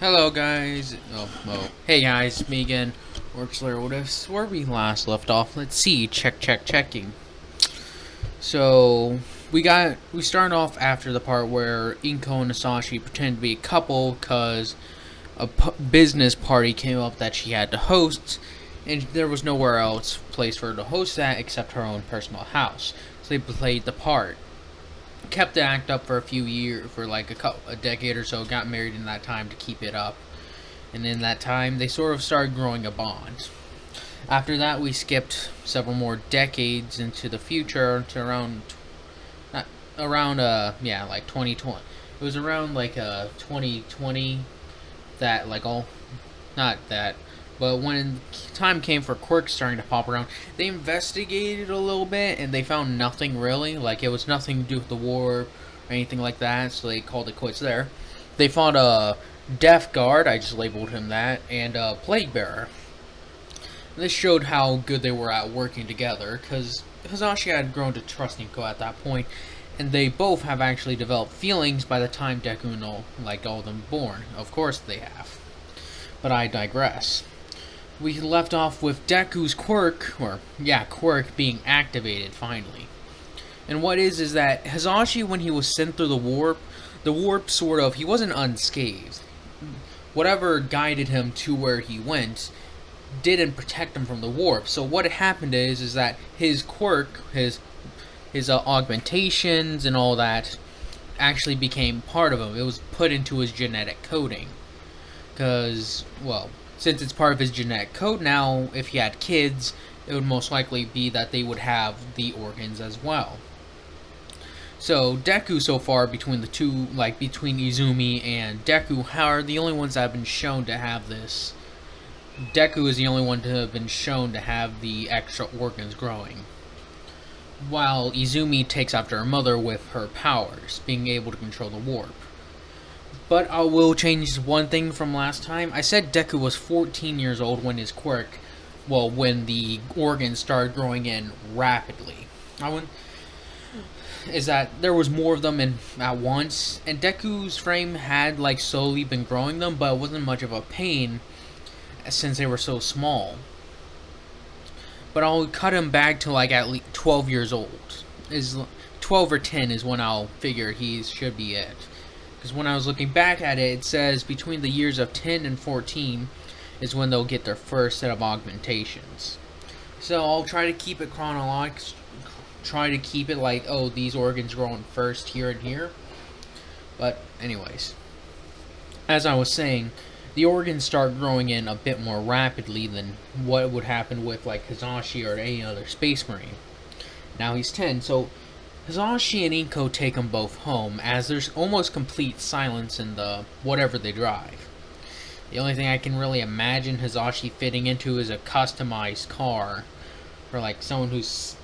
Hello guys. Hey guys, me again. Orcs where we last left off. Let's see. Checking. So we started off after the part where Inko and Asashi pretend to be a couple because business party came up that she had to host, and there was nowhere else place for her to host that except her own personal house. So they played the part. Kept the act up for a few years, for like a decade or so. Got married in that time to keep it up, and in that time they sort of started growing a bond. After that, we skipped several more decades into the future to not around like 2020. It was around like 2020 that like all not that. But when time came for quirks starting to pop around, they investigated a little bit and they found nothing really. Like, it was nothing to do with the war or anything like that, so they called it quits there. They found a Death Guard, I just labeled him that, and a Plague Bearer. This showed how good they were at working together, because Hazashi had grown to trust Nico at that point, and they both have actually developed feelings by the time Deku and all of them born. Of course they have. But I digress. We left off with Deku's quirk being activated finally. And what is that Hazashi, when he was sent through the warp he wasn't unscathed. Whatever guided him to where he went didn't protect him from the warp. So what had happened is that his quirk, his augmentations and all that actually became part of him. It was put into his genetic coding. Because, since it's part of his genetic code now, if he had kids, it would most likely be that they would have the organs as well. So Deku so far between the two, between Izumi and Deku, are the only ones that have been shown to have this. Deku is the only one to have been shown to have the extra organs growing, while Izumi takes after her mother with her powers, being able to control the warp. But I will change one thing from last time. I said Deku was 14 years old when his quirk, when the organs started growing in rapidly. Is that there was more of them at once, and Deku's frame had slowly been growing them, but it wasn't much of a pain since they were so small. But I'll cut him back to at least 12 years old. 12 or 10 is when I'll figure he should be it. Because when I was looking back at it, it says between the years of 10 and 14 is when they'll get their first set of augmentations. So I'll try to keep it chronological. Try to keep it these organs growing first here and here. But anyways, as I was saying, the organs start growing in a bit more rapidly than what would happen with Hazashi or any other Space Marine. Now he's 10, so Hazashi and Inko take them both home, as there's almost complete silence in the whatever they drive. The only thing I can really imagine Hazashi fitting into is a customized car for someone who's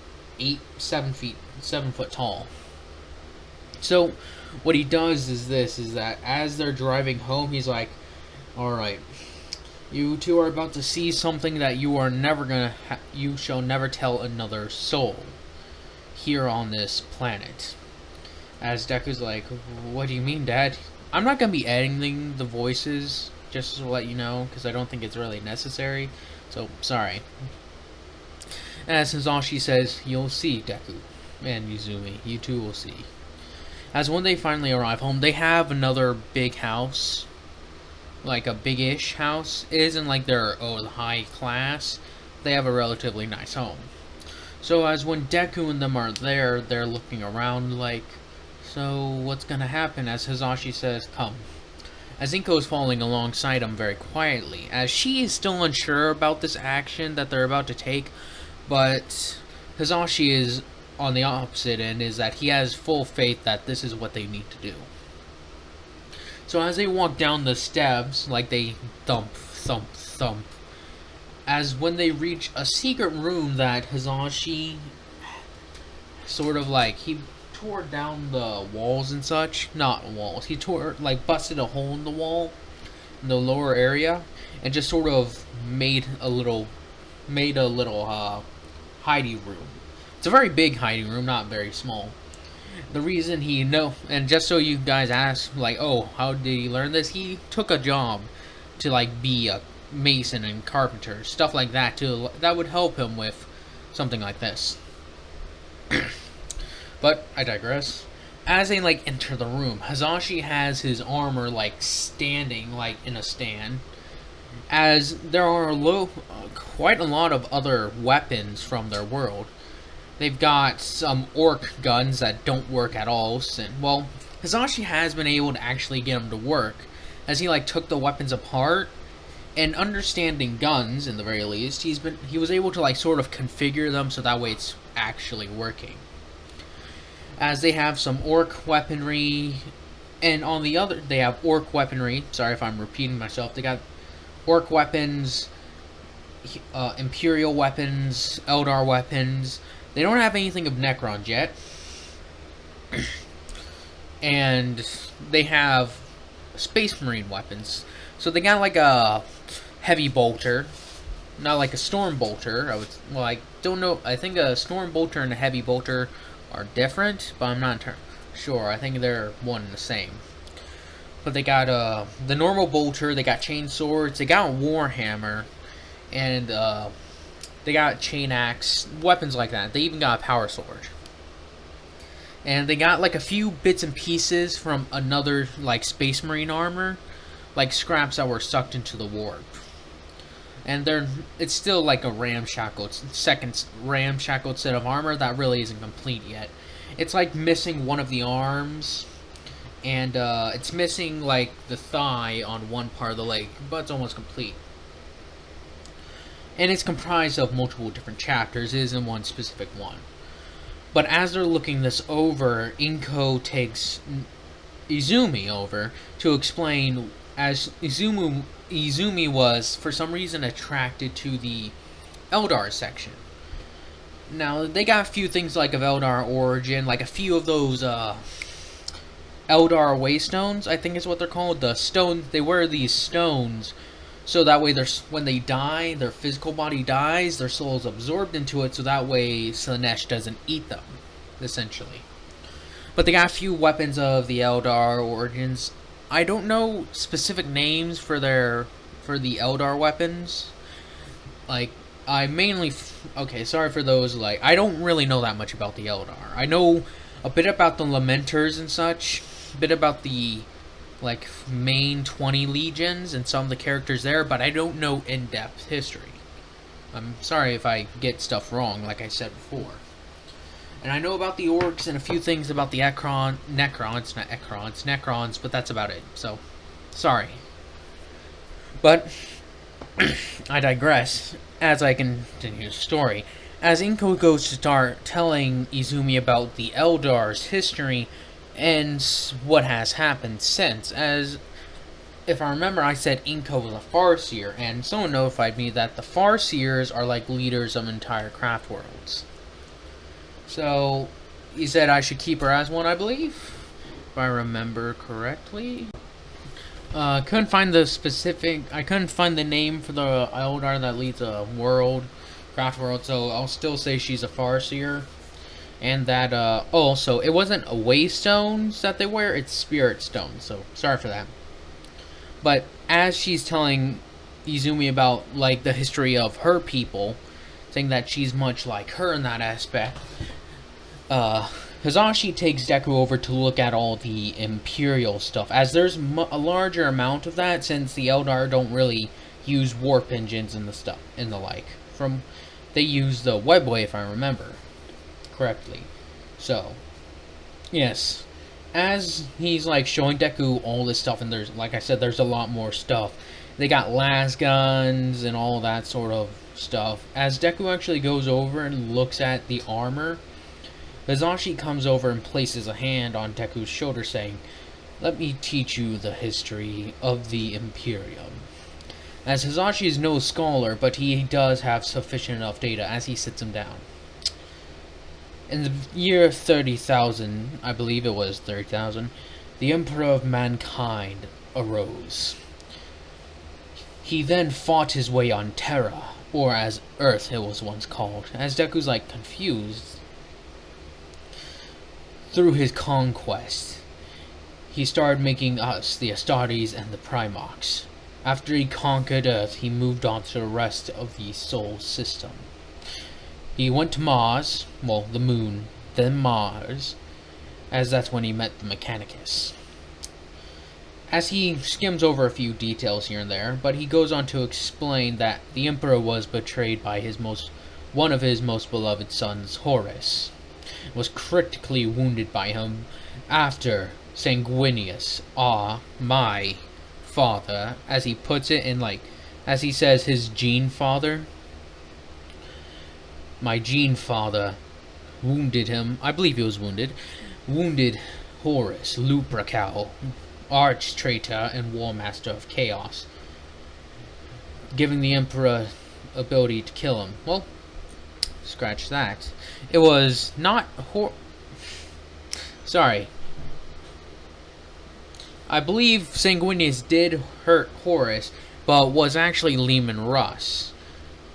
7 foot tall. So what he does is that as they're driving home, he's like, "Alright, you two are about to see something that you shall never tell another soul here on this planet." As Deku's like, "What do you mean, Dad?" I'm not going to be editing the voices, just to let you know, because I don't think it's really necessary. So, sorry. As Hazashi says, "You'll see, Deku and Izumi. You two will see." As when they finally arrive home, they have another big house. A big-ish house. It isn't their high class. They have a relatively nice home. So as when Deku and them are there, they're looking around so what's gonna happen? As Hazashi says, "Come." As Inko is following alongside him very quietly, as she is still unsure about this action that they're about to take, but Hazashi is on the opposite end, is that he has full faith that this is what they need to do. So as they walk down the steps, they thump, thump, thump, as when they reach a secret room that Hazashi sort of he tore down the walls and such. Not walls. He busted a hole in the wall in the lower area and just sort of made a little hidey room. It's a very big hiding room, not very small. The reason he and just so you guys ask, like, oh, how did he learn this? He took a job to like be a mason and carpenter, stuff like that, too. That would help him with something like this. But I digress. As they like enter the room, Hazashi has his armor like standing like in a stand, as there are quite a lot of other weapons from their world. They've got some orc guns that don't work at all. Well, Hazashi has been able to actually get them to work, as he like took the weapons apart, and understanding guns in the very least, he was able to like sort of configure them so that way it's actually working. As they have some orc weaponry, and on the other they have orc weaponry. Sorry if I'm repeating myself. They got orc weapons, Imperial weapons, Eldar weapons. They don't have anything of Necrons yet. And they have Space Marine weapons. So they got like a heavy bolter, not like a storm bolter. I don't know. I think a storm bolter and a heavy bolter are different, but I'm not sure. I think they're one and the same. But they got the normal bolter. They got chain swords. They got a warhammer, and they got chain axe, weapons like that. They even got a power sword. And they got like a few bits and pieces from another like Space Marine armor, like scraps that were sucked into the warp. And it's still like a second ramshackled set of armor that really isn't complete yet. It's like missing one of the arms, and it's missing like the thigh on one part of the leg, but it's almost complete. And it's comprised of multiple different chapters. It isn't one specific one. But as they're looking this over, Inko takes Izumi over to explain, as Izumi was for some reason attracted to the Eldar section. Now they got a few things like of Eldar origin, like a few of those Eldar waystones, I think is what they're called. The stones, they wear these stones so that way when they die, their physical body dies, their soul is absorbed into it, so that way Slanesh doesn't eat them, essentially. But they got a few weapons of the Eldar origins. I don't know specific names for the Eldar weapons. Like, I mainly... Okay, sorry for those, like... I don't really know that much about the Eldar. I know a bit about the Lamenters and such. A bit about the, like, main 20 legions and some of the characters there, but I don't know in-depth history. I'm sorry if I get stuff wrong, like I said before. And I know about the Orcs and a few things about the Necrons, but that's about it. So, sorry. But, I digress, as I continue the story. As Inko goes to start telling Izumi about the Eldar's history and what has happened since, as if I remember, I said Inko was a Farseer, and someone notified me that the Farseers are like leaders of entire craft worlds. So, he said I should keep her as one, I believe, if I remember correctly. Couldn't find I couldn't find the name for the Eldar that leads a craft world, so I'll still say she's a Farseer. And that, so it wasn't Waystones that they wear, it's Spirit Stones, so sorry for that. But as she's telling Izumi about, like, the history of her people, saying that she's much like her in that aspect, Hazashi takes Deku over to look at all the Imperial stuff, as there's a larger amount of that, since the Eldar don't really use warp engines and the like. They use the Webway, if I remember correctly. So, yes. As he's like showing Deku all this stuff, and there's, like I said, there's a lot more stuff. They got las guns and all that sort of stuff. As Deku actually goes over and looks at the armor, Hazashi comes over and places a hand on Deku's shoulder, saying, "Let me teach you the history of the Imperium." As Hazashi is no scholar, but he does have sufficient enough data as he sits him down. In the year 30,000, I believe it was 30,000, the Emperor of Mankind arose. He then fought his way on Terra, or as Earth it was once called, as Deku's like confused. through his conquest, he started making us the Astartes and the Primarchs. After he conquered Earth, he moved on to the rest of the Sol system. He went to Mars, well, the Moon, then Mars, as that's when he met the Mechanicus. As he skims over a few details here and there, but he goes on to explain that the Emperor was betrayed by one of his most beloved sons, Horus, was critically wounded by him after Sanguinius, my father, as he puts it in as he says, his gene father. My gene father wounded him, I believe he was wounded Horus, Lupercal, arch traitor and war master of chaos, giving the Emperor ability to kill him. Well, scratch that. It was not sorry. I believe Sanguinius did hurt Horus, but was actually Leman Russ,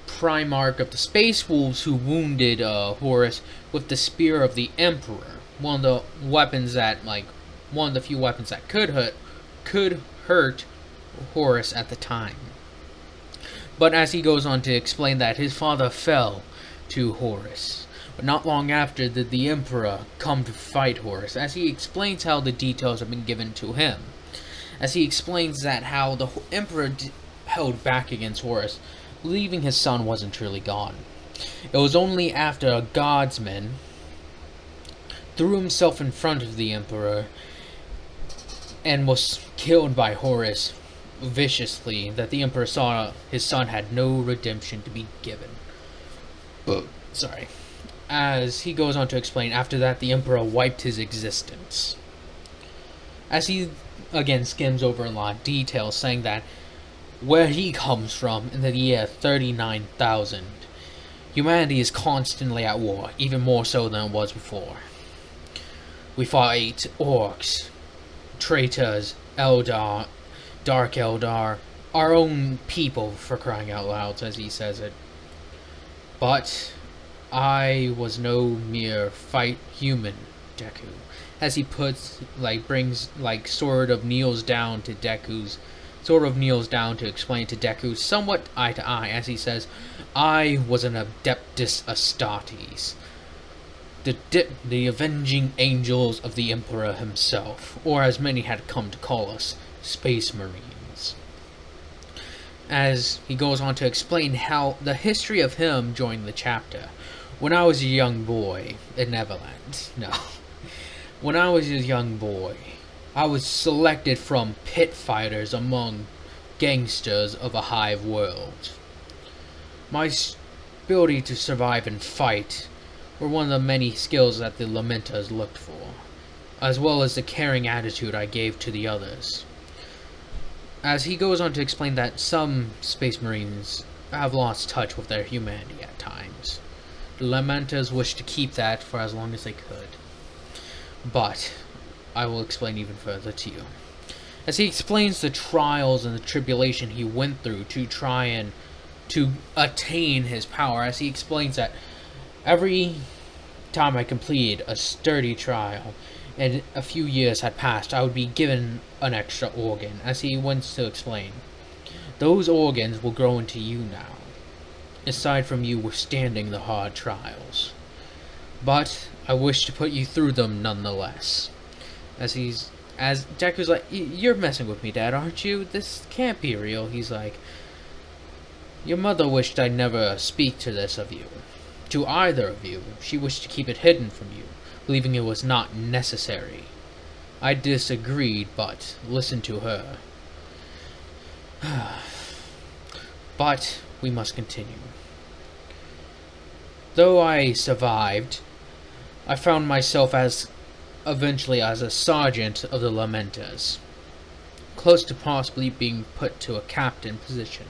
Primarch of the Space Wolves, who wounded Horus with the Spear of the Emperor, one of the weapons that, one of the few weapons that could hurt Horus at the time. But as he goes on to explain that his father fell to Horus, but not long after did the Emperor come to fight Horus, as he explains how the details have been given to him. As he explains that how the Emperor held back against Horus, believing his son wasn't truly gone. It was only after a guardsman threw himself in front of the Emperor and was killed by Horus viciously that the Emperor saw his son had no redemption to be given. Sorry. As he goes on to explain, after that the Emperor wiped his existence. As he again skims over a lot of details, saying that where he comes from in the year 39,000, humanity is constantly at war, even more so than it was before. We fight orcs, traitors, Eldar, Dark Eldar, our own people, for crying out loud, as he says it. But I was no mere fight human, Deku. As he kneels down to explain to Deku, somewhat eye to eye, as he says, I was an Adeptus Astartes, the avenging angels of the Emperor himself, or as many had come to call us, Space Marines. As he goes on to explain how the history of him joined the chapter. When I was a young boy in Neverland, when I was a young boy, I was selected from pit fighters among gangsters of a hive world. My ability to survive and fight were one of the many skills that the lamenters looked for, as well as the caring attitude I gave to the others. As he goes on to explain that some Space Marines have lost touch with their humanity at times. The lamenters wish to keep that for as long as they could. But I will explain even further to you. As he explains the trials and the tribulation he went through to try and to attain his power, as he explains that every time I completed a sturdy trial and a few years had passed, I would be given an extra organ, as he wants to explain. Those organs will grow into you now, aside from you withstanding the hard trials. But I wish to put you through them nonetheless. As Deku's like, you're messing with me, Dad, aren't you? This can't be real. He's like, your mother wished I'd never speak to this of you. To either of you. She wished to keep it hidden from you, believing it was not necessary. I disagreed, but listened to her. But we must continue. Though I survived, I found myself eventually as a sergeant of the Lamenters, close to possibly being put to a captain position,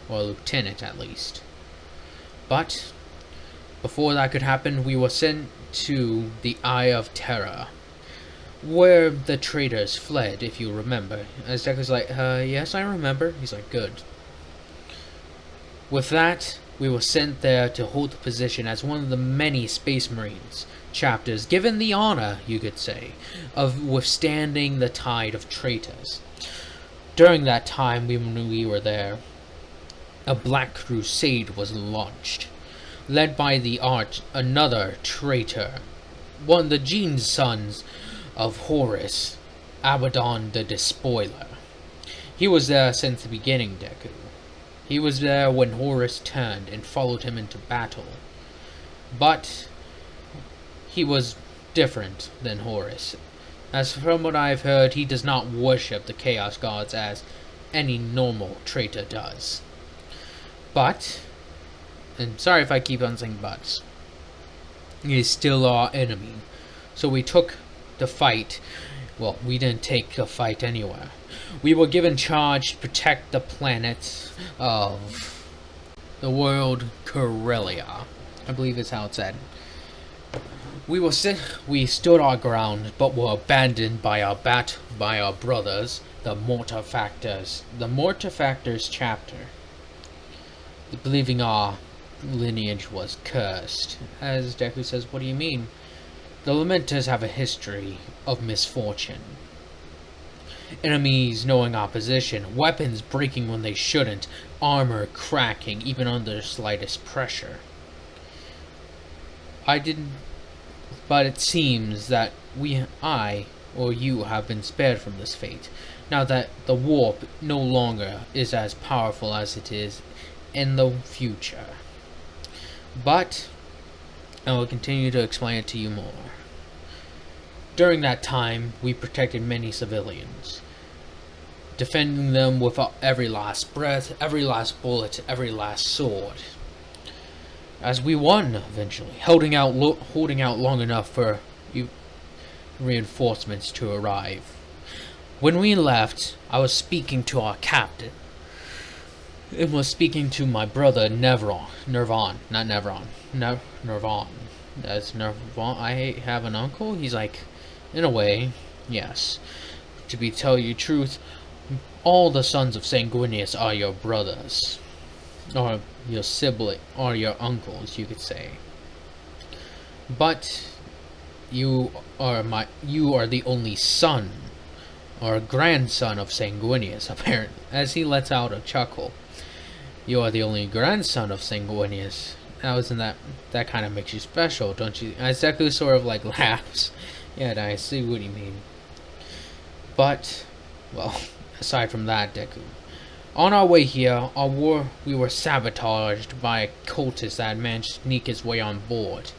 or a lieutenant at least. But before that could happen, we were sent to the Eye of Terror, where the traitors fled, if you remember. As Deku's like, yes, I remember. He's like, good. With that, we were sent there to hold the position as one of the many Space Marines chapters given the honor, you could say, of withstanding the tide of traitors. During that time when we were there, a black crusade was launched, led by another traitor, one of the Gene's sons of Horus, Abaddon the Despoiler. He was there since the beginning, Deku. He was there when Horus turned and followed him into battle. But he was different than Horus. As from what I've heard, he does not worship the Chaos Gods as any normal traitor does. But, and sorry if I keep on saying buts, he is still our enemy. So we took the fight. Well, we didn't take the fight anywhere. We were given charge to protect the planet of the world Corellia. I believe is how it's said. We stood our ground, but were abandoned by our brothers, the Mortifactors. The Mortifactors chapter, believing our lineage was cursed. As Deku says, what do you mean? The Lamenters have a history of misfortune. Enemies knowing our position, weapons breaking when they shouldn't, armor cracking even under the slightest pressure. But it seems that I or you have been spared from this fate, now that the warp no longer is as powerful as it is in the future. But I will continue to explain it to you more. During that time, we protected many civilians, defending them with every last breath, every last bullet, every last sword. As we won eventually, holding out long enough for reinforcements to arrive. When we left, I was speaking to our captain. It was speaking to my brother Nervan. That's Nervan. I have an uncle. He's like, in a way, yes. To tell you the truth, all the sons of Sanguinius are your brothers, or your sibling, or your uncles, you could say. But you are the only son, or grandson of Sanguinius, apparently. As he lets out a chuckle. You are the only grandson of Sanguinius. That kind of makes you special, don't you? As Deku sort of like laughs. Yeah, I see what you mean. But, well, aside from that, Deku. On our way here, we were sabotaged by a cultist that had managed to sneak his way on board.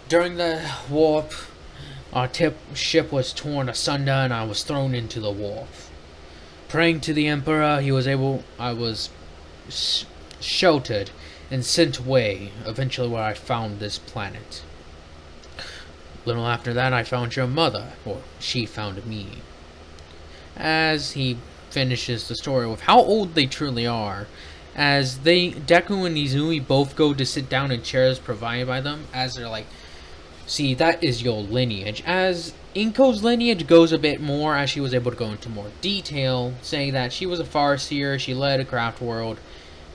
During the warp, our ship was torn asunder and I was thrown into the warp. Praying to the Emperor, I was sheltered and sent away, eventually where I found this planet. A little after that, I found your mother, or she found me. As he finishes the story with how old they truly are, as Deku and Izumi both go to sit down in chairs provided by them, as they're like, see, that is your lineage. As Inko's lineage goes a bit more, as she was able to go into more detail, saying that she was a farseer, she led a craft world,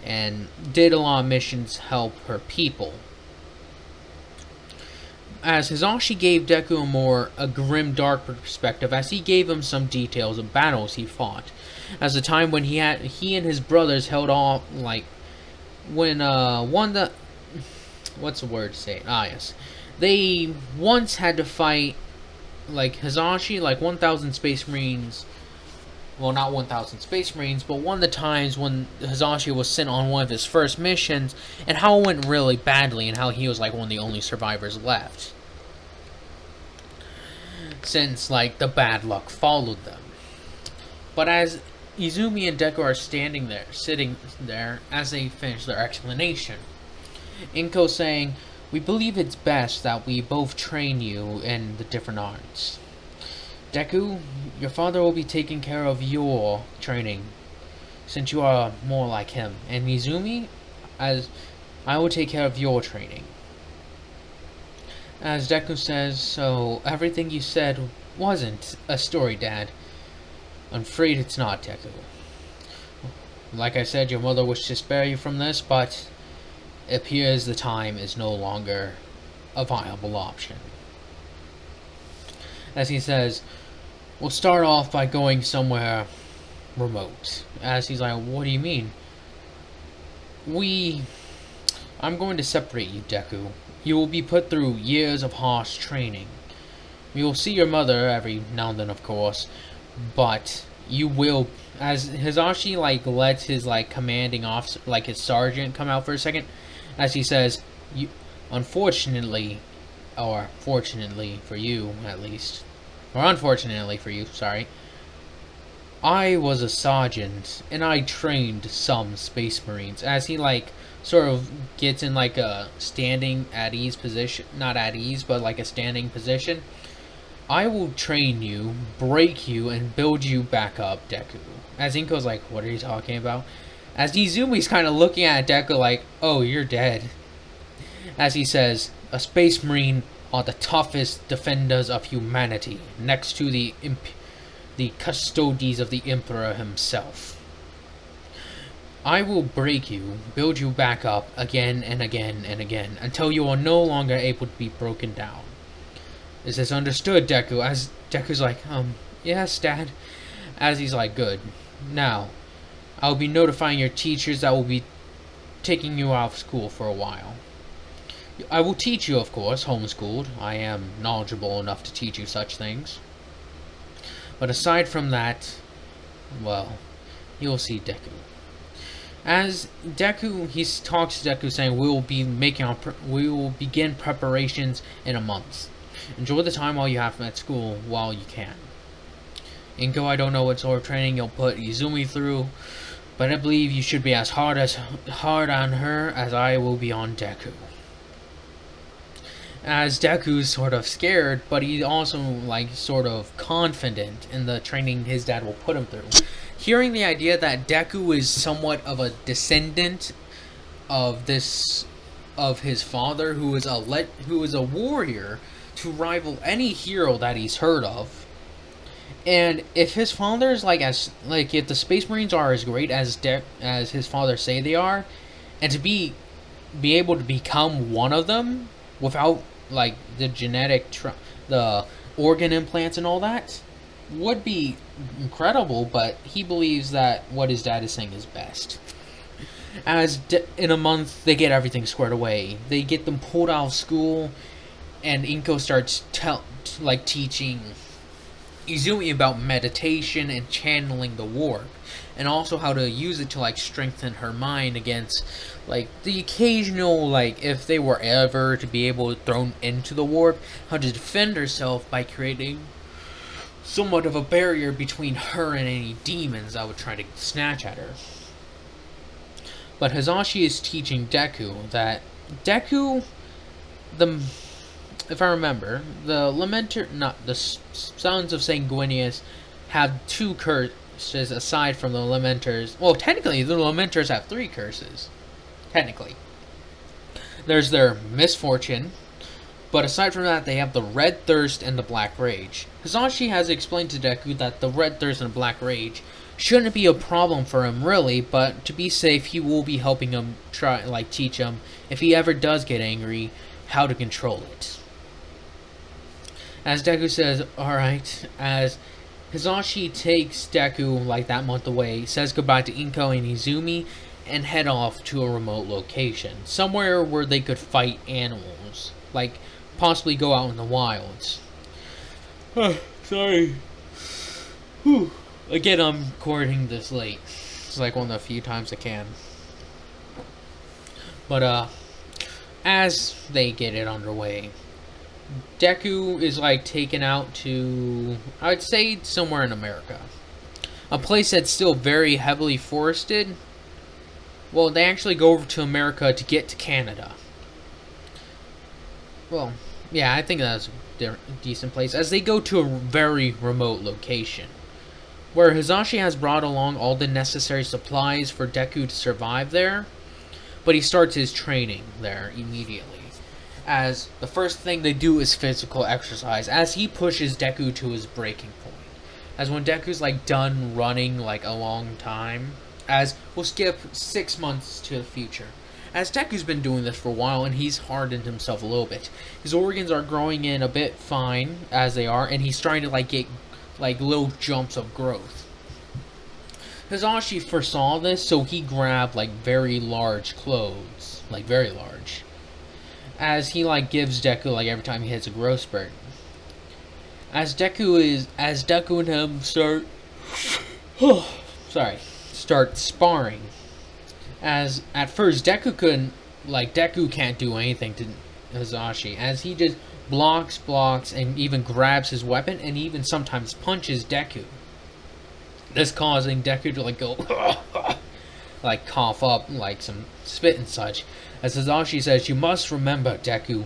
and did a lot of missions to help her people. As Hisashi gave Deku a grim, dark perspective, as he gave him some details of battles he fought. As the time when he and his brothers held off, like, when, what's the word to say? Yes. They once had to fight, like, Hisashi, like 1,000 Space Marines. Well, not 1,000 Space Marines, but one of the times when Hisashi was sent on one of his first missions, and how it went really badly, and how he was, like, one of the only survivors left. Since, like, the bad luck followed them. But as Izumi and Deku are sitting there, as they finish their explanation, Inko saying, "We believe it's best that we both train you in the different arts. Deku, your father will be taking care of your training, since you are more like him. And Izumi, as I will take care of your training." As Deku says, "So everything you said wasn't a story, Dad." "I'm afraid it's not, Deku. Like I said, your mother wished to spare you from this, but it appears the time is no longer a viable option. As he says, we'll start off by going somewhere remote. As he's like, what do you mean? I'm going to separate you, Deku. You will be put through years of harsh training. You will see your mother every now and then, of course, but you will, as Hisashi lets his commanding officer, his sergeant, come out for a second, as he says, you, unfortunately, or fortunately for you at least, or unfortunately for you, sorry, I was a sergeant and I trained some space marines. As he sort of gets in a standing at ease position, not at ease, but a standing position. I will train you, break you, and build you back up, Deku. As Inko's like, what are you talking about? As Izumi's kind of looking at Deku like, oh, you're dead. As he says, a space marine are the toughest defenders of humanity, next to the custodies of the Emperor himself. I will break you, build you back up again and again and again, until you are no longer able to be broken down. Is this understood, Deku? As Deku's like, yes, Dad. As he's like, good. Now, I'll be notifying your teachers that will be taking you out of school for a while. I will teach you, of course, homeschooled. I am knowledgeable enough to teach you such things. But aside from that, well, you'll see Deku. As Deku, he talks to Deku saying, we will begin preparations in a month. Enjoy the time while you have at school while you can. Inko, I don't know what sort of training you'll put Izumi through, but I believe you should be as hard on her as I will be on Deku. As Deku's sort of scared, but he's also sort of confident in the training his dad will put him through. Hearing the idea that Deku is somewhat of a descendant of his father, who is a warrior to rival any hero that he's heard of, and if his father's if the Space Marines are as great as his father say they are, and to be able to become one of them without the the organ implants and all that, would be incredible. But he believes that what his dad is saying is best. As in a month they get everything squared away, they get them pulled out of school, and Inko starts teaching Izumi about meditation and channeling the warp, and also how to use it to strengthen her mind against the occasional if they were ever to be able to thrown into the warp, how to defend herself by creating somewhat of a barrier between her and any demons that would try to snatch at her. But Hisashi is teaching Deku that if I remember, the Sons of Sanguinius have 2 curses aside from the Lamenters. Well, technically, the Lamenters have 3 curses. Technically. There's their misfortune, but aside from that, they have the Red Thirst and the Black Rage. Hisashi has explained to Deku that the Red Thirst and the Black Rage shouldn't be a problem for him, really, but to be safe, he will be helping him teach him, if he ever does get angry, how to control it. As Deku says, alright, as Hisashi takes Deku that month away, says goodbye to Inko and Izumi, and head off to a remote location. Somewhere where they could fight animals. Possibly go out in the wilds. Sorry. Whew. Again, I'm recording this late. It's one of the few times I can. But, as they get it underway, Deku is taken out to, I'd say, somewhere in America. A place that's still very heavily forested. Well, they actually go over to America to get to Canada. Well, yeah, I think that's a decent place. As they go to a very remote location, where Hisashi has brought along all the necessary supplies for Deku to survive there, but he starts his training there immediately. As the first thing they do is physical exercise, as he pushes Deku to his breaking point. As when Deku's done running a long time, as we'll skip 6 months to the future, As Deku's been doing this for a while, and he's hardened himself a little bit. His organs are growing in a bit fine as they are, and he's trying to like get like little jumps of growth. Hizashi foresaw this, so he grabbed like very large clothes, like very large, as he like gives Deku like every time he hits a growth spurt. As Deku and him start sparring. As at first Deku can't do anything to Hizashi, as he just blocks and even grabs his weapon and even sometimes punches Deku. This causing Deku to like go like cough up like some spit and such. As Hizashi says, "You must remember, Deku,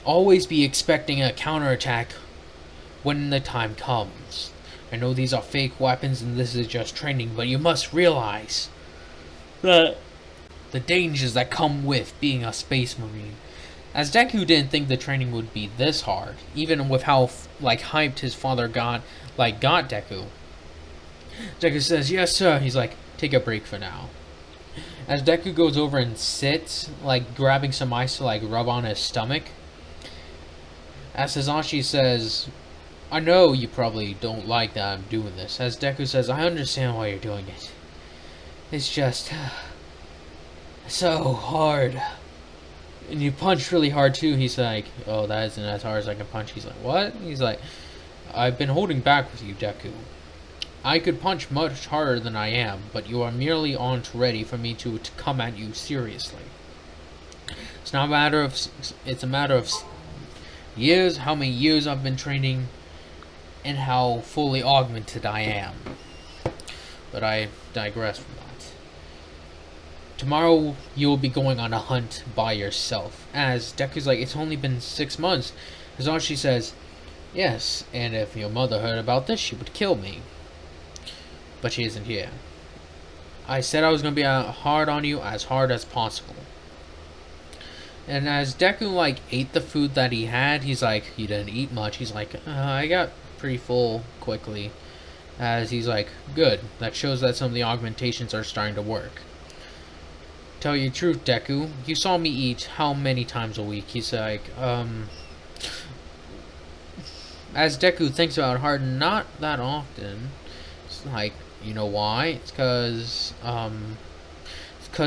always be expecting a counterattack when the time comes. I know these are fake weapons and this is just training, but you must realize that the dangers that come with being a space marine." As Deku didn't think the training would be this hard, even with how like hyped his father got Deku. Deku says, "Yes, sir." He's like, "Take a break for now." As Deku goes over and sits, like grabbing some ice to like rub on his stomach. As Hizashi says, "I know you probably don't like that I'm doing this." As Deku says, "I understand why you're doing it. It's just so hard. And you punch really hard too." He's like, "Oh, that isn't as hard as I can punch." He's like, "What?" He's like, "I've been holding back with you, Deku. I could punch much harder than I am, but you are merely on ready for me to come at you seriously. It's a matter of years, how many years I've been training, and how fully augmented I am." But I digress from that. "Tomorrow you'll be going on a hunt by yourself." As Deku's like, "It's only been 6 months." Hizashi says, "Yes, and if your mother heard about this, she would kill me. But she isn't here. I said I was going to be hard on you, as hard as possible." And as Deku like ate the food that he had, he's like, "You didn't eat much." He's like, "I got pretty full quickly." As he's like, "Good, that shows that some of the augmentations are starting to work. Tell you the truth, Deku, you saw me eat how many times a week?" He's like, As Deku thinks about it hard, not that often. It's like, you know why? It's because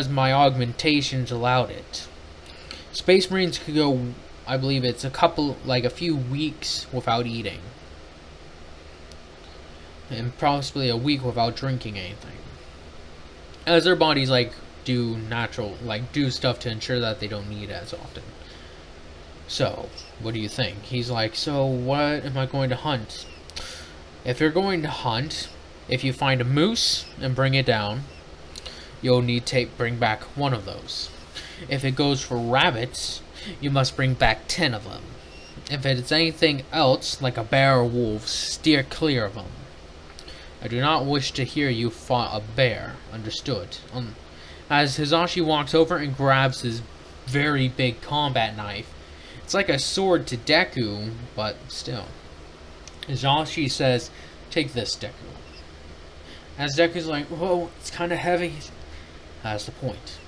my augmentations allowed it. Space Marines could go, I believe it's a few weeks without eating. And possibly a week without drinking anything. As their bodies do stuff to ensure that they don't need as often. So, what do you think? He's like, "So what am I going to hunt?" "If you're going to hunt, if you find a moose and bring it down, you'll need to bring back one of those. If it goes for rabbits, you must bring back 10 of them. If it's anything else, like a bear or wolf, steer clear of them. I do not wish to hear you fought a bear. Understood?" As Hizashi walks over and grabs his very big combat knife. It's like a sword to Deku, but still. Hizashi says, "Take this, Deku." As Deku's like, "Whoa, it's kind of heavy." That's the point.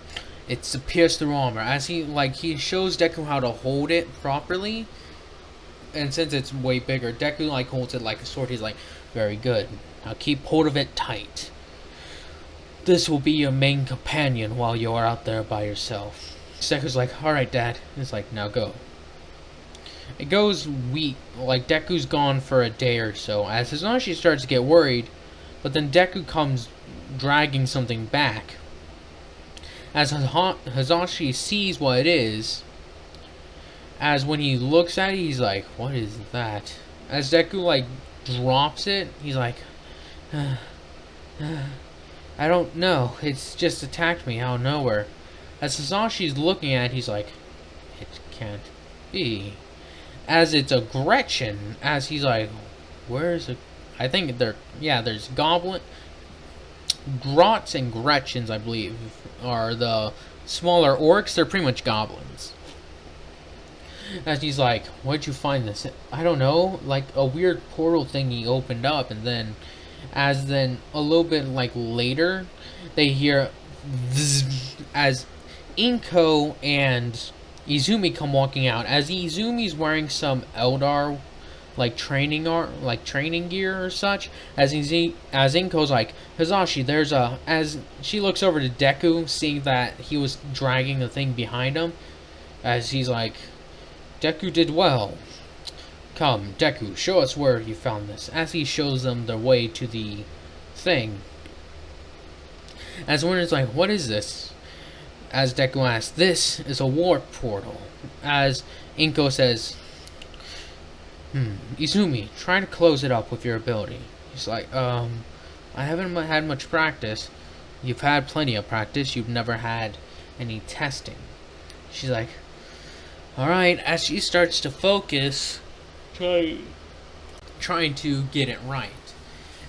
It's to pierce through armor. As he shows Deku how to hold it properly. And since it's way bigger, Deku holds it like a sword. He's like, "Very good. Now keep hold of it tight. This will be your main companion while you are out there by yourself." Deku's like, "Alright, Dad." He's like, "Now go." It goes week, Deku's gone for a day or so, as Hizashi starts to get worried, but then Deku comes dragging something back. As Hizashi sees what it is, as when he looks at it, he's like, "What is that?" As Deku drops it, he's like, "I don't know, it's just attacked me out of nowhere." As Hizashi's looking at it, he's like, "It can't be." As it's a Gretchen, as he's like, "Where is it?" I think there's Goblin, Grots and Gretchens, I believe, are the smaller orcs. They're pretty much goblins. As he's like, "Where'd you find this?" "I don't know, a weird portal thingy opened up," and then, a little bit later, they hear, zzz, as Inko and Izumi come walking out. As Izumi's wearing some Eldar like training gear or such. As Inko's like, Hizashi, there's a. As she looks over to Deku, seeing that he was dragging the thing behind him, as he's like, Deku did well. Come, Deku, show us where you found this. As he shows them the way to the thing. As one is like, what is this? As Deku asks, this is a warp portal. As Inko says, Izumi, try to close it up with your ability. He's like, I haven't had much practice. You've had plenty of practice. You've never had any testing. She's like, alright. As she starts to focus, trying to get it right.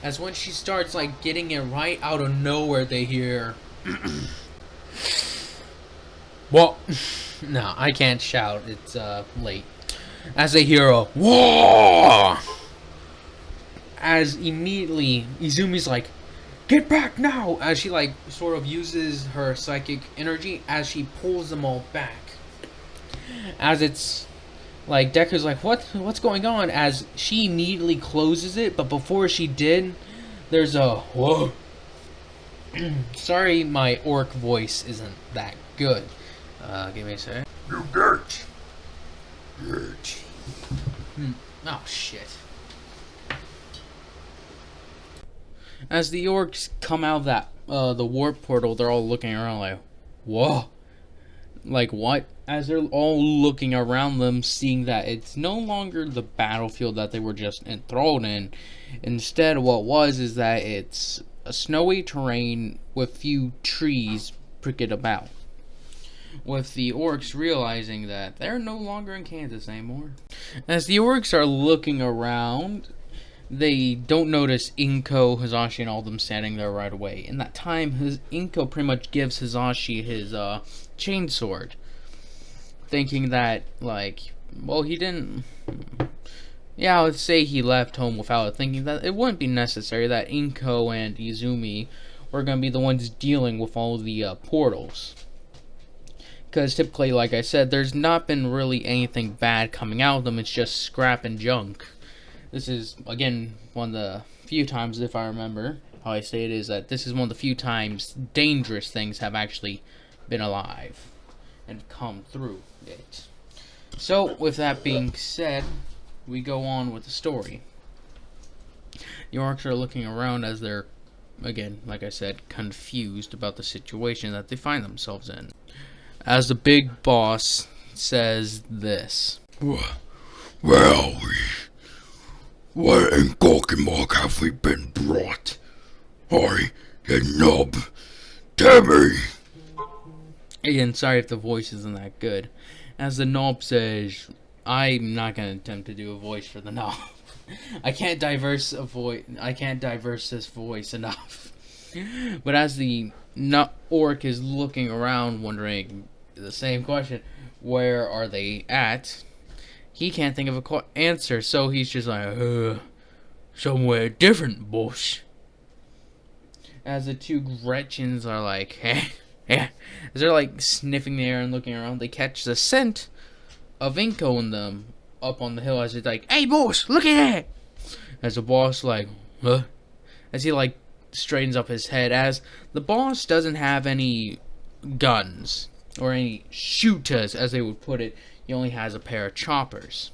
As when she starts like getting it right, out of nowhere they hear well, no, I can't shout, it's late. As they hear a whoa, as immediately Izumi's like, get back now, as she like sort of uses her psychic energy as she pulls them all back. As it's like Deku's like, what's going on? As she immediately closes it, but before she did, there's a whoa. Sorry, my orc voice isn't that good. Give me a sec. You dirt. Oh shit. As the orcs come out of that the warp portal, they're all looking around like, whoa. Like what? As they're all looking around them, seeing that it's no longer the battlefield that they were just enthralled in. Instead, what was is that it's a snowy terrain with few trees pricked about. With the orcs realizing that they're no longer in Kansas anymore. As the orcs are looking around, they don't notice Inko, Hizashi, and all of them standing there right away. In that time, Inko pretty much gives Hizashi his chainsword, thinking that, like, well, he didn't. Yeah, let's say he left home without it, thinking that it wouldn't be necessary that Inko and Izumi were going to be the ones dealing with all the portals. Because typically, like I said, there's not been really anything bad coming out of them, it's just scrap and junk. This is, again, one of the few times, if I remember how I say it, is that this is one of the few times dangerous things have actually been alive and come through it. So, with that being said, we go on with the story. The orcs are looking around as they're, again, like I said, confused about the situation that they find themselves in. As the big boss says this. Well, where in Gokimok have we been brought? I, you knob, tell me. Again, sorry if the voice isn't that good. As the knob says, I'm not gonna attempt to do a voice for the knob. I can't diverse this voice enough. But as the orc is looking around, wondering the same question, where are they at? He can't think of a answer, so he's just like, somewhere different, boss. As the two Gretchens are like, as they're like sniffing the air and looking around, they catch the scent of Inko in them up on the hill. As it's like, hey boss, look at that! As the boss like, huh? As he like straightens up his head, as the boss doesn't have any guns or any shooters, as they would put it. He only has a pair of choppers.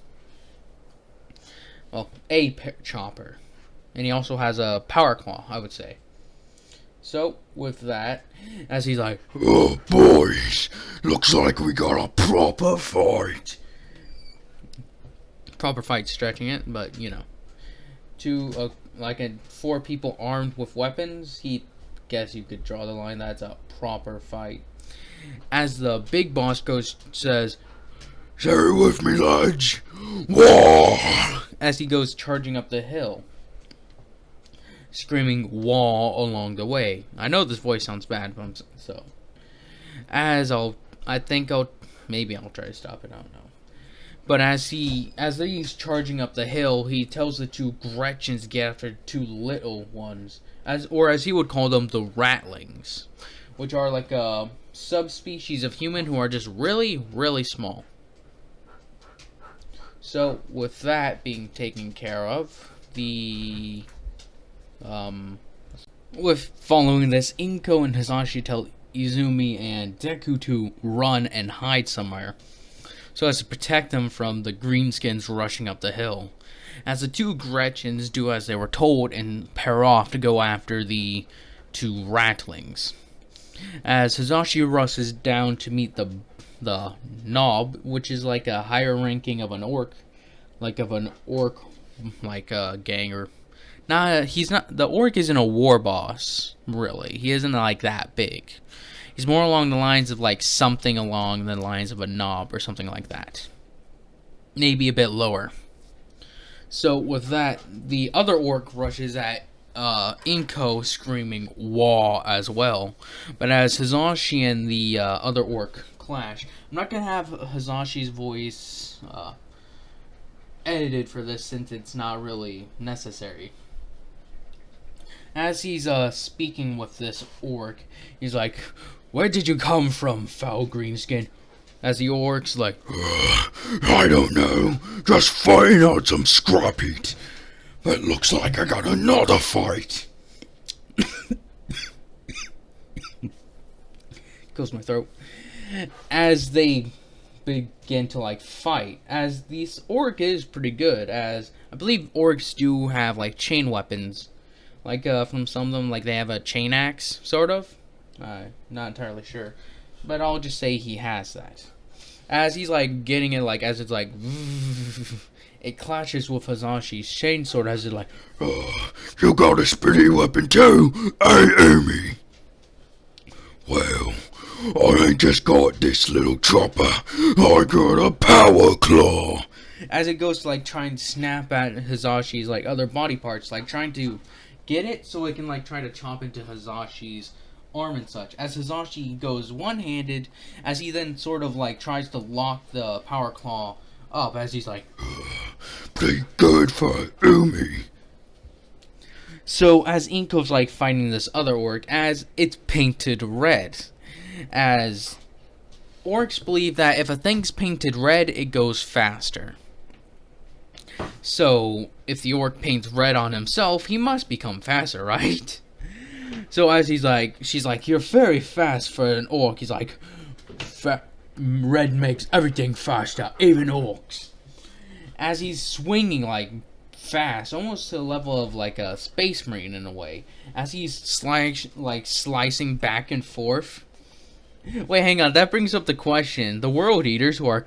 Well, chopper. And he also has a power claw, I would say. So, with that, as he's like, oh, boys, looks like we got a proper fight. Proper fight, stretching it, but, you know. Four people armed with weapons, guess you could draw the line, that's a proper fight. As the big boss says, say it with me, lads. Wall! As he goes charging up the hill, screaming wall along the way. I know this voice sounds bad, but maybe I'll try to stop it, I don't know. But as he's charging up the hill, he tells the two Gretchens to get after two little ones, as he would call them, the Ratlings, which are like subspecies of human who are just really, really small. So, with that being taken care of, with following this, Inko and Hisashi tell Izumi and Deku to run and hide somewhere, so as to protect them from the greenskins rushing up the hill. As the two Gretchens do as they were told and pair off to go after the two ratlings. As Hisashi rushes down to meet the Knob, which is like a higher ranking of an orc, like a gang or he's not. The orc isn't a war boss, really. He isn't like that big. He's more along the lines of like something along the lines of a Knob or something like that. Maybe a bit lower. So with that, the other orc rushes at Inko, screaming "Wah" as well. But as Hisashi and the other orc clash, I'm not gonna have Hisashi's voice edited for this since it's not really necessary. As he's speaking with this orc, he's like, "Where did you come from, foul greenskin?" As the orc's like, I don't know. Just fighting out some scrap heat. But looks like I got another fight. Goes my throat. As they begin to like fight, as this orc is pretty good, as I believe orcs do have like chain weapons, like from some of them, like they have a chain axe, sort of. Not entirely sure, but I'll just say he has that. As he's like getting it, like as it's like, it clashes with Hisashi's chainsword as it's like, You got a spinny weapon too, hey Amy? Well, I ain't just got this little chopper, I got a power claw. As it goes to like try and snap at Hisashi's like other body parts, like trying to get it so it can like try to chomp into Hisashi's arm and such. As Hisashi goes one-handed, as he then sort of like tries to lock the power claw up, as he's like, Pretty good for Umi. So as Inko's like fighting this other orc, as it's painted red, as orcs believe that if a thing's painted red, it goes faster. So if the orc paints red on himself, he must become faster, right? So as she's like, "You're very fast for an orc." He's like, "Red makes everything faster, even orcs." As he's swinging like fast, almost to the level of like a space marine in a way. As he's slicing back and forth. Wait, hang on. That brings up the question: the World Eaters, who are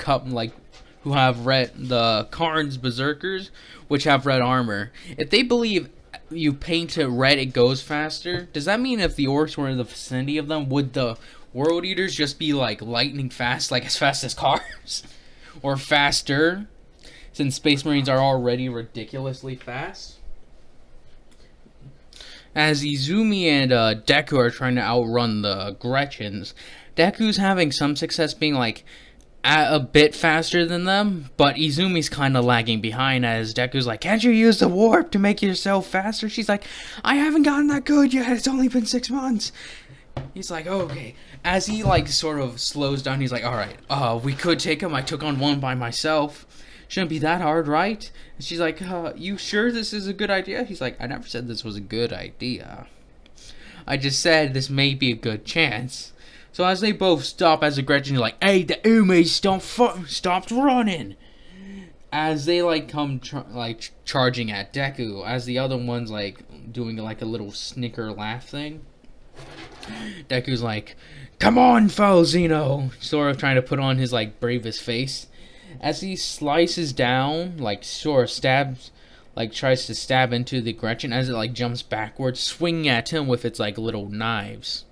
who have the Karn's Berserkers, which have red armor, if they believe you paint it red, it goes faster, does that mean if the orcs were in the vicinity of them, would the World Eaters just be like lightning fast, like as fast as cars? Or faster, since Space Marines are already ridiculously fast? As Izumi and Deku are trying to outrun the Gretchens, Deku's having some success being like a bit faster than them, but Izumi's kind of lagging behind, as Deku's like, "Can't you use the warp to make yourself faster?" She's like, "I haven't gotten that good yet, it's only been 6 months." He's like, "Oh, okay." As he like sort of slows down, he's like, "Alright, we could take him, I took on one by myself. Shouldn't be that hard, right?" And she's like, "You sure this is a good idea?" He's like, "I never said this was a good idea. I just said this may be a good chance." So as they both stop, as the Gretchen's like, "Hey, the Umi, stop running!" As they like come charging at Deku, as the other one's like doing like a little snicker laugh thing. Deku's like, "Come on, foul Zeno!" Sort of trying to put on his like bravest face. As he slices down, like sort of stabs, like tries to stab into the Gretchen, as it like jumps backwards, swinging at him with its like little knives.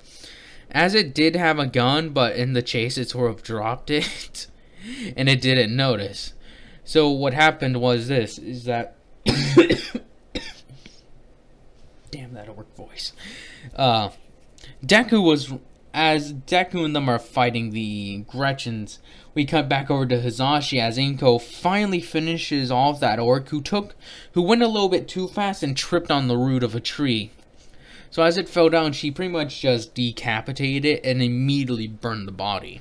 As it did have a gun, but in the chase it sort of dropped it, and it didn't notice. So what happened was this, is that... Damn that orc voice. As Deku and them are fighting the Gretchens, we cut back over to Hisashi as Inko finally finishes off that orc who went a little bit too fast and tripped on the root of a tree. So as it fell down, she pretty much just decapitated it and immediately burned the body.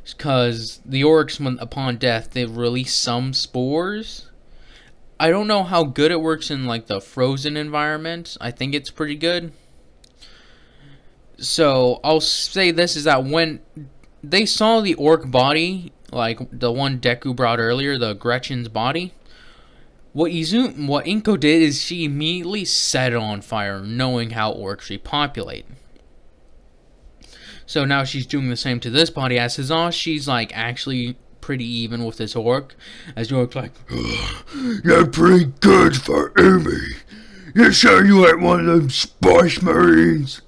Because the orcs, when upon death, they release some spores. I don't know how good it works in like the frozen environment. I think it's pretty good. So I'll say this is that when they saw the orc body, like the one Deku brought earlier, the Gretchen's body, what Inko did is she immediately set it on fire, knowing how orcs repopulate. So now she's doing the same to this body. As Hizashi's like actually pretty even with this orc, as the orc's like, You're pretty good for Umi. You sure you ain't one of them Spice Marines?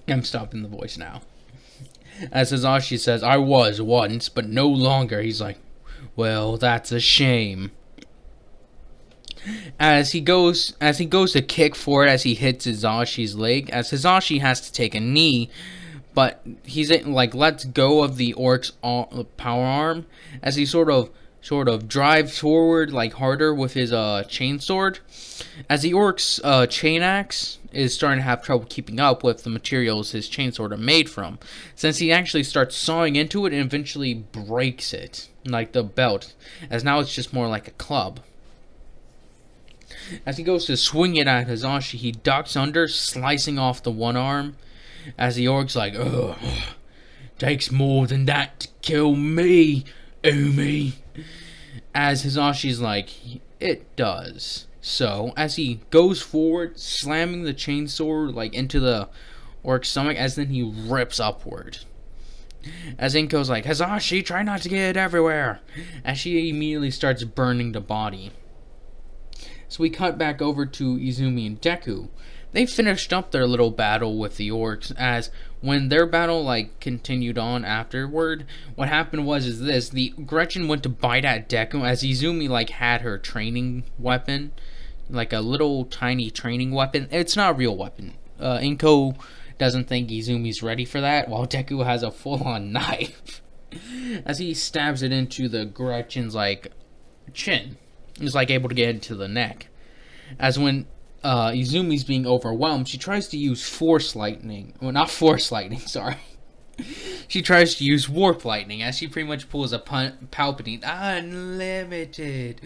I'm stopping the voice now. As Hizashi says, I was once, but no longer. He's like, well, that's a shame. As he goes to kick for it, as he hits Hizashi's leg, as Hizashi has to take a knee, but he's like lets go of the orc's power arm, as he sort of drives forward like harder with his chainsword, as the orc's chain axe is starting to have trouble keeping up with the materials his chainsword are made from, since he actually starts sawing into it and eventually breaks it, like the belt, as now it's just more like a club. As he goes to swing it at Hizashi, he ducks under, slicing off the one arm, as the orc's like, ugh, takes more than that to kill me, Umi. As Hizashi's like, it does. So, as he goes forward, slamming the chainsaw like into the orc's stomach, as then he rips upward. As Inko's like, Hizashi, try not to get it everywhere, as she immediately starts burning the body. So we cut back over to Izumi and Deku. They finished up their little battle with the orcs, as when their battle like continued on afterward, what happened was this: the Gretchen went to bite at Deku, as Izumi like had her training weapon, like a little tiny training weapon. It's not a real weapon. Inko doesn't think Izumi's ready for that, while Deku has a full-on knife. As he stabs it into the Gretchen's like chin, he's like able to get into the neck. As when Izumi's being overwhelmed, she tries to use force lightning. Well, not force lightning, sorry. She tries to use warp lightning, as she pretty much pulls a Palpatine unlimited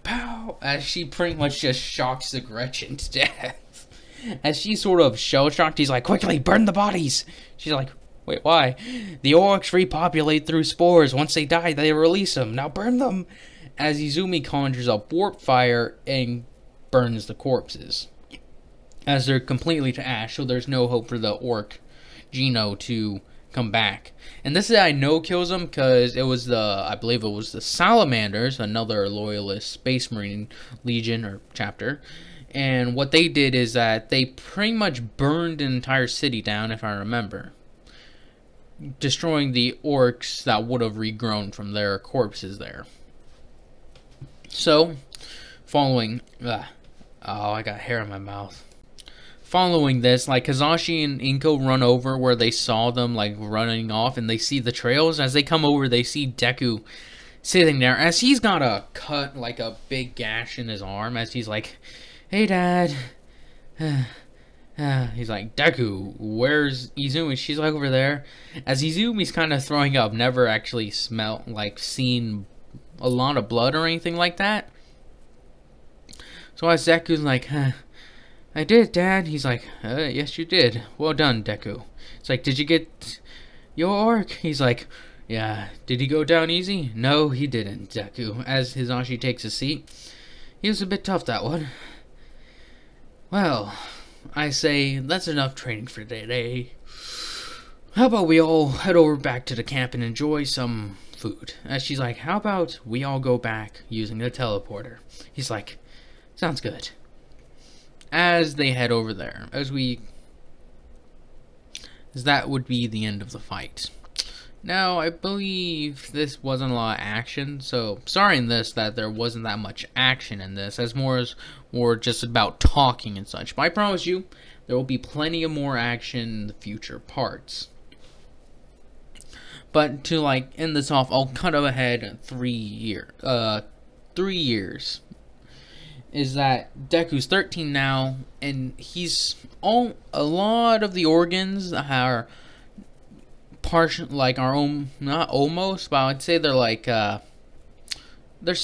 pow, as she pretty much just shocks the Gretchen to death. As she's sort of shell shocked, he's like, quickly burn the bodies. She's like, wait, why? The orcs repopulate through spores. Once they die, they release them. Now burn them. As Izumi conjures up warp fire and burns the corpses, as they're completely to ash, so there's no hope for the orc Gino to come back. And this I know kills him, because it was I believe it was the Salamanders, another loyalist Space Marine Legion or chapter, and what they did is that they pretty much burned an entire city down, if I remember, destroying the orcs that would have regrown from their corpses there. So, following, I got hair in my mouth. Following this, like, Hizashi and Inko run over where they saw them, like, running off, and they see the trails. As they come over, they see Deku sitting there, as he's got a cut, like, a big gash in his arm, as he's like, hey, Dad. He's like, Deku, where's Izumi? She's like, over there. As Izumi's kind of throwing up, never actually seen a lot of blood or anything like that. So as Deku's like, I did, Dad. He's like, yes, you did. Well done, Deku. It's like, did you get your orc? He's like, yeah. Did he go down easy? No, he didn't, Deku. As Hizashi takes a seat, he was a bit tough, that one. Well, I say that's enough training for today. How about we all head over back to the camp and enjoy some food? As she's like, how about we all go back using the teleporter? He's like, sounds good. As they head over there, as that would be the end of the fight. Now, I believe this wasn't a lot of action, so sorry in this that there wasn't that much action in this, as more just about talking and such. But I promise you, there will be plenty of more action in the future parts. But to like end this off, I'll cut ahead 3 years. is that Deku's 13 now, and he's all a lot of the organs are partial, like our own, not almost, but I'd say they're like they're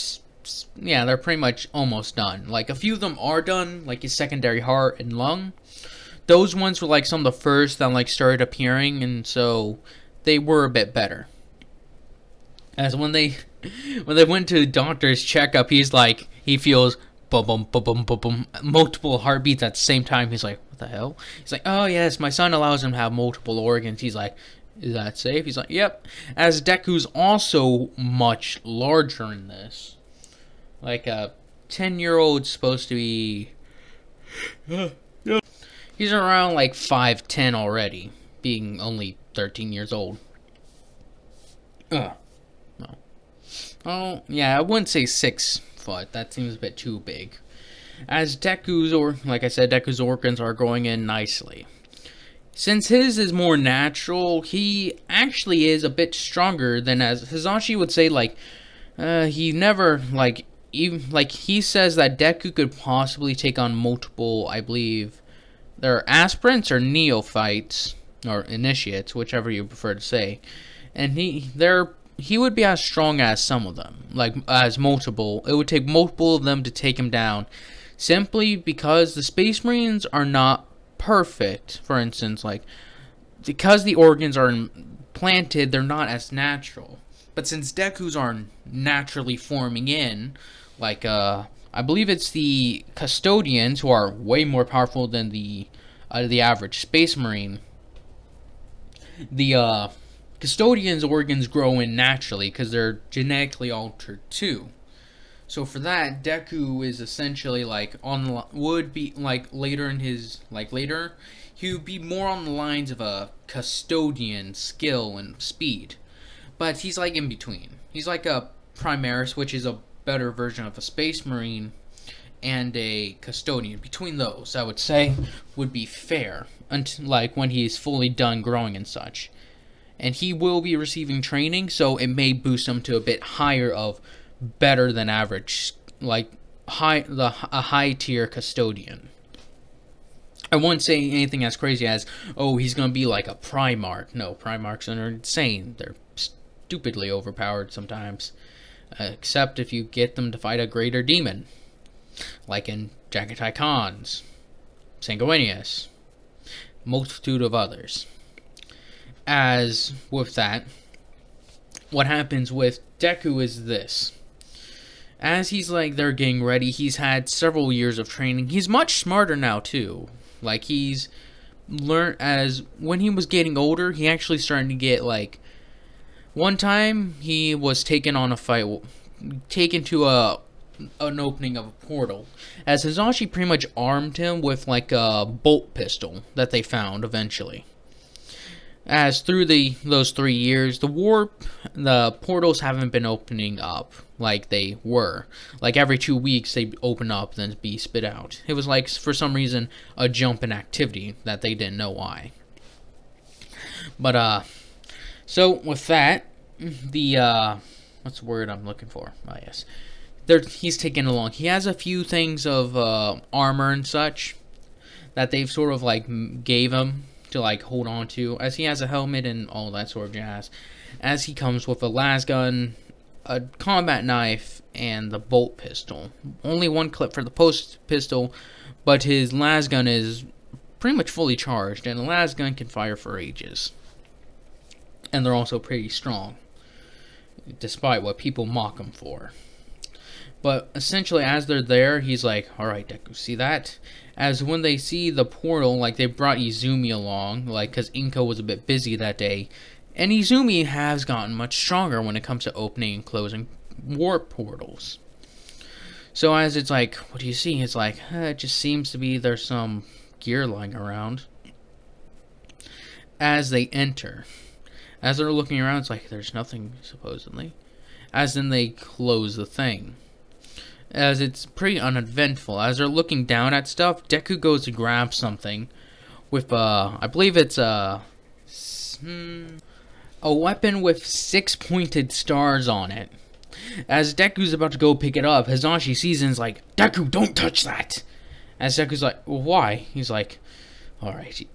yeah, they're pretty much almost done. Like a few of them are done, like his secondary heart and lung. Those ones were like some of the first that like started appearing, and so they were a bit better. As when they went to the doctor's checkup, he feels boom boom boom boom boom boom multiple heartbeats at the same time. He's like, what the hell? He's like, oh yes, my son allows him to have multiple organs. He's like, is that safe? He's like, yep. As Deku's also much larger in this. Like a 10-year-old supposed to be. He's around like 5'10" already, being only 13 years old. No. Oh, yeah, I wouldn't say 6 foot. That seems a bit too big. As like I said, Deku's organs are growing in nicely. Since his is more natural, he actually is a bit stronger than, as Hisashi would say, like, he never, like, even, like, he says that Deku could possibly take on multiple, I believe, they're aspirants or neophytes, or initiates, whichever you prefer to say, and he would be as strong as some of them, like, as multiple. It would take multiple of them to take him down, simply because the Space Marines are not perfect. For instance, like, because the organs are implanted, they're not as natural. But since Deku's are naturally forming in, like, I believe it's the custodians who are way more powerful than the average Space Marine. The custodians' organs grow in naturally because they're genetically altered too. So for that, Deku is essentially like would be like later in his later, he would be more on the lines of a custodian skill and speed, but he's like in between. He's like a Primaris, which is a better version of a Space Marine, and a custodian. Between those, I would say, would be fair until like when he's fully done growing and such. And he will be receiving training, so it may boost him to a bit higher of better than average, like a high tier custodian. I wouldn't say anything as crazy as, oh, he's gonna be like a Primarch. No, Primarchs are insane. They're stupidly overpowered sometimes, except if you get them to fight a greater demon, like in Jagatai Khan's, Sanguinius, multitude of others. As with that, what happens with Deku is this. As he's like, they're getting ready, he's had several years of training. He's much smarter now too. Like, he's learned, as when he was getting older, he actually started to get like, one time he was taken on a fight, taken to an opening of a portal, as Hisashi pretty much armed him with like a bolt pistol that they found eventually. As through those 3 years, the portals haven't been opening up like they were. Like every 2 weeks they open up, then be spit out. It was like, for some reason, a jump in activity that they didn't know why. But so with that, the what's the word I'm looking for? Oh yes, he's taken along. He has a few things of armor and such that they've sort of like gave him to like hold on to, as he has a helmet and all that sort of jazz, as he comes with a lasgun, a combat knife, and the bolt pistol. Only one clip for the post pistol, but his lasgun is pretty much fully charged, and the lasgun can fire for ages. And they're also pretty strong, despite what people mock him for. But essentially, as they're there, he's like, alright, Deku, see that? As when they see the portal, like, they brought Izumi along, like, because Inko was a bit busy that day. And Izumi has gotten much stronger when it comes to opening and closing warp portals. So as it's like, what do you see? It's like, it just seems to be there's some gear lying around. As they enter. As they're looking around, it's like, there's nothing, supposedly. As then they close the thing. As it's pretty uneventful. As they're looking down at stuff, Deku goes to grab something with, I believe it's a weapon with 6 pointed stars on it. As Deku's about to go pick it up, Hizashi sees it and is like, Deku, don't touch that! As Deku's like, well, why? He's like, alright,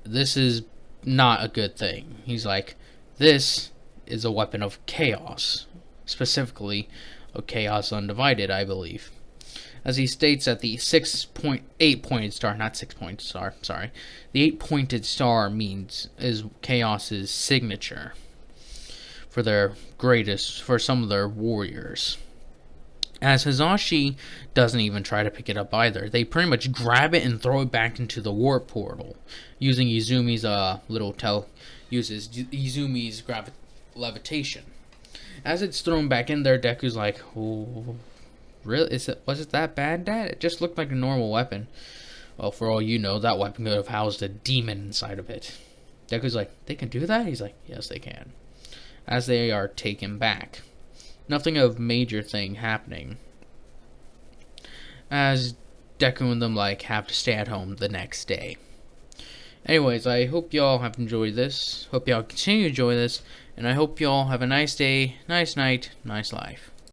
this is not a good thing. He's like, this is a weapon of chaos. Specifically, of chaos undivided, I believe. As he states that the 8-pointed star, not 6-pointed star, sorry. The 8-pointed star is Chaos's signature for some of their warriors. As Hizashi doesn't even try to pick it up either. They pretty much grab it and throw it back into the warp portal, using Izumi's Izumi's levitation. As it's thrown back in there, Deku's like, oh, really? Was it that bad, Dad? It just looked like a normal weapon. Well, for all you know, that weapon could have housed a demon inside of it. Deku's like, they can do that? He's like, yes, they can. As they are taken back. Nothing of major thing happening. As Deku and them have to stay at home the next day. Anyways, I hope y'all have enjoyed this. Hope y'all continue to enjoy this. And I hope y'all have a nice day, nice night, nice life.